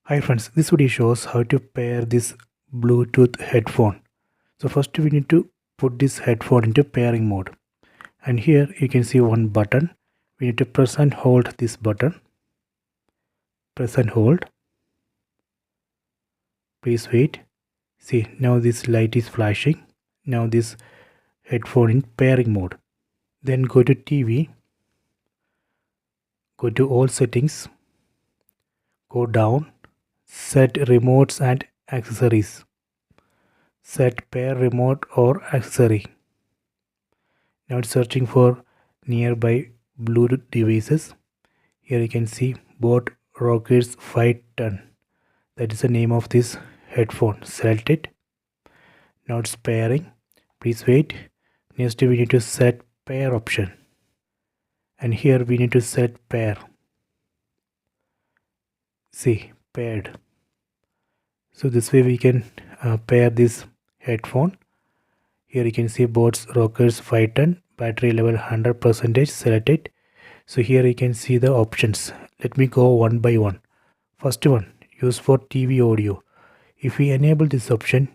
Hi friends, this video shows how to pair this Bluetooth headphone. So first we need to put this headphone into pairing mode. And here you can see one button. We need to press and hold this button. Press and hold. Please wait. See, now this light is flashing. Now this headphone in pairing mode. Then go to TV. Go to all settings. Go down. Set remotes and accessories. Set pair remote or accessory. Now it's searching for nearby Bluetooth devices. Here you can see Bose Rockers 510. That is the name of this headphone. Select it. Now it's pairing. Please wait. Next we need to set pair option. And here we need to set pair. See, paired. So this way we can pair this headphone. Here you can see Bose Rockers 510, battery level 100%, select it. So here you can see the options. Let me go one by one. First one, use for TV audio. If we enable this option,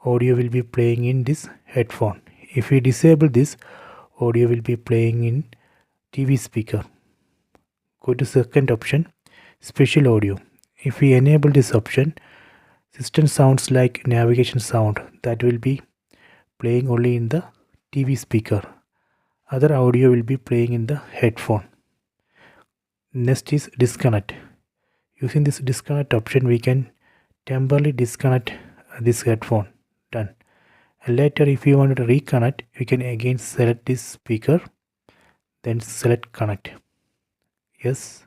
audio will be playing in this headphone. If we disable this, audio will be playing in TV speaker. Go to second option, special audio. If we enable this option, system sounds like navigation sound, that will be playing only in the TV speaker. Other audio will be playing in the headphone. Next is disconnect. Using this disconnect option, we can temporarily disconnect this headphone. Done. And later if you want to reconnect, you can again select this speaker, then select connect. Yes.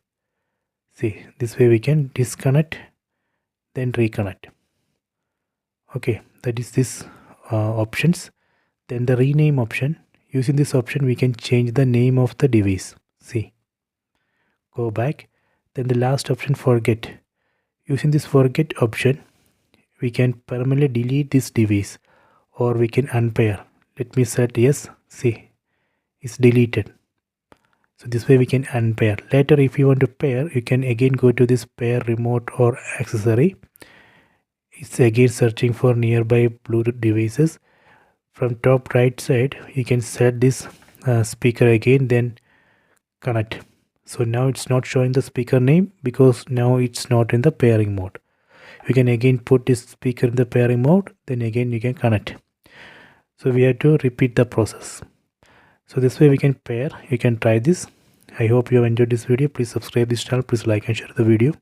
See, this way we can disconnect, then reconnect. Okay, that is this options. Then the rename option. Using this option we can change the name of the device. See, go back. Then the last option, forget. Using this forget option, we can permanently delete this device or we can unpair. Let me set yes. See, it's deleted. So this way we can unpair. Later if you want to pair, you can again go to this pair remote or accessory. It's again searching for nearby Bluetooth devices. From top right side you can set this speaker again, then connect. So now it's not showing the speaker name because now it's not in the pairing mode. You can again put this speaker in the pairing mode, then again you can connect. So we have to repeat the process. So this way we can pair. You can try this. I hope you have enjoyed this video. Please subscribe this channel. Please like and share the video.